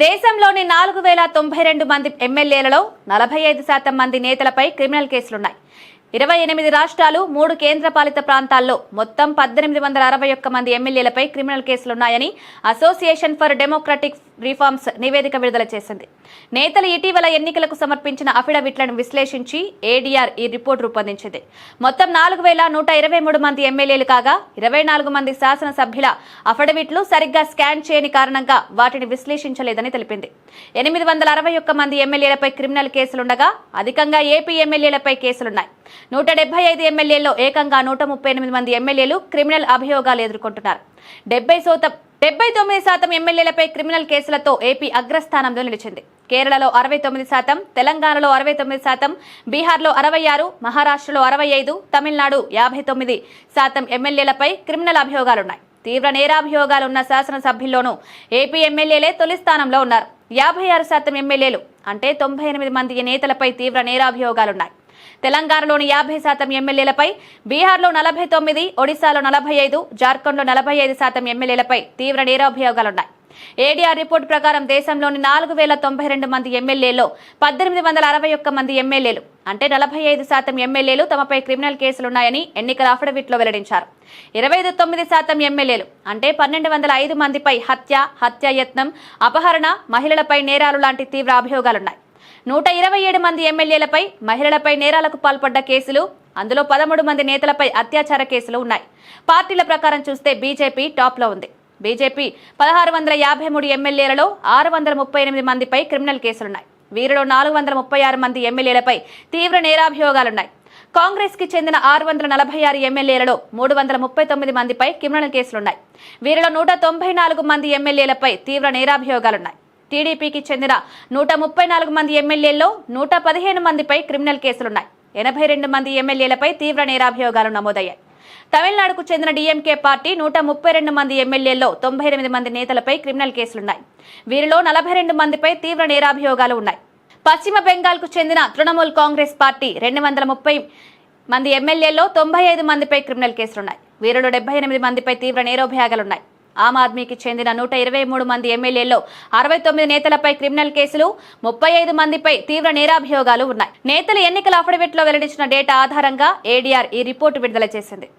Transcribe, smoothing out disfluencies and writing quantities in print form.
దేశంలోని 4092 మంది ఎమ్మెల్యేలలో 45% మంది నేతలపై క్రిమినల్ కేసులున్నాయి. 28 రాష్ట్రాలు 3 కేంద్రపాలిత ప్రాంతాల్లో మొత్తం 1861 మంది ఎమ్మెల్యేలపై క్రిమినల్ కేసులున్నాయని అసోసియేషన్ ఫర్ డెమోక్రటిక్ రిఫార్మ్స్ నివేదిక విడుదల చేసింది. నేతలు ఇటీవల ఎన్నికలకు సమర్పించిన అఫిడవిట్లను విశ్లేషించి ఏడీఆర్ ఈ రిపోర్టు రూపొందించింది. మొత్తం 4123 మంది ఎమ్మెల్యేలు కాగా 24 మంది శాసనసభ్యుల అఫిడవిట్లు సరిగ్గా స్కాన్ చేయని కారణంగా వాటిని విశ్లేషించలేదని తెలిపింది. 861 మంది ఎమ్మెల్యేలపై క్రిమినల్ కేసులుండగా అధికంగా ఏపీ ఎమ్మెల్యేలపై కేసులున్నాయి. 175 ఎమ్మెల్యేల్లో ఏకంగా 138 మంది ఎమ్మెల్యేలు క్రిమినల్ అభియోగాలు ఎదుర్కొంటున్నారు. 79% ఎమ్మెల్యేలపై క్రిమినల్ కేసులతో ఏపీ అగ్రస్థానంలో నిలిచింది. కేరళలో 69%, తెలంగాణలో 69%, బీహార్లో 66%, మహారాష్ట్రలో 65%, తమిళనాడు 59% ఎమ్మెల్యేలపై క్రిమినల్ అభియోగాలున్నాయి. తీవ్ర నేరాభియోగాలున్న శాసనసభ్యుల్లోనూ ఏపీ ఎమ్మెల్యేలే తొలి స్థానంలో ఉన్నారు. 56% ఎమ్మెల్యేలు అంటే 98 మంది నేతలపై తీవ్ర నేరాభియోగాలున్నాయి. తెలంగాణలోని 50% ఎమ్మెల్యేలపై, బీహార్లో 49%, ఒడిశాలో 45%, జార్ఖండ్లో 45% ఎమ్మెల్యేలపై తీవ్ర నేరాభియోగాలున్నాయి. ఏడీఆర్ రిపోర్టు ప్రకారం దేశంలోని 4092 మంది ఎమ్మెల్యేల్లో 1861 మంది ఎమ్మెల్యేలు అంటే 45% ఎమ్మెల్యేలు తమపై క్రిమినల్ కేసులున్నాయని ఎన్నికల అఫిడవిట్లో వెల్లడించారు. 29% ఎమ్మెల్యేలు అంటే 1205 మందిపై హత్యాయత్నం, అపహరణ, మహిళలపై నేరాలు లాంటి తీవ్ర అభియోగాలున్నాయి. 127 మంది ఎమ్మెల్యేలపై మహిళలపై నేరాలకు పాల్పడ్డ కేసులు, అందులో 13 మంది నేతలపై అత్యాచార కేసులు ఉన్నాయి. పార్టీల ప్రకారం చూస్తే బీజేపీ టాప్ లో ఉంది. బీజేపీ 1653 ఎమ్మెల్యేలలో 638 మందిపై క్రిమినల్ కేసులున్నాయి. వీరిలో 436 మంది ఎమ్మెల్యేలపై తీవ్ర నేరాభియోగాలున్నాయి. కాంగ్రెస్ కి చెందిన 646 ఎమ్మెల్యేలలో 339 మందిపై క్రిమినల్ కేసులున్నాయి. వీరిలో 194 మంది ఎమ్మెల్యేలపై తీవ్ర నేరాభియోగాలున్నాయి. టీడీపీకి చెందిన 134 మంది ఎమ్మెల్యేల్లో 115 మందిపై క్రిమినల్ కేసులున్నాయి. 82 మంది ఎమ్మెల్యేలపై తీవ్ర నేరాభియోగాలు నమోదయ్యాయి. తమిళనాడుకు చెందిన డీఎంకే పార్టీ 132 మంది ఎమ్మెల్యేల్లో 98 మంది నేతలపై క్రిమినల్ కేసులున్నాయి. వీరిలో 42 మందిపై తీవ్ర నేరాభియోగాలు ఉన్నాయి. పశ్చిమ బెంగాల్కు చెందిన తృణమూల్ కాంగ్రెస్ పార్టీ 230 మంది ఎమ్మెల్యేల్లో 95 మందిపై క్రిమినల్ కేసులున్నాయి. వీరిలో 78 మందిపై తీవ్ర నేరాభియోగాలున్నాయి. ఆమ్ ఆద్మీకి చెందిన 123 మంది ఎమ్మెల్యేల్లో 69 నేతలపై క్రిమినల్ కేసులు, 35 మందిపై తీవ్ర నేరాభియోగాలు ఉన్నాయి. నేతలు ఎన్నికల అఫిడవిట్లో వెల్లడించిన డేటా ఆధారంగా ఏడీఆర్ ఈ రిపోర్టు విడుదల చేసింది.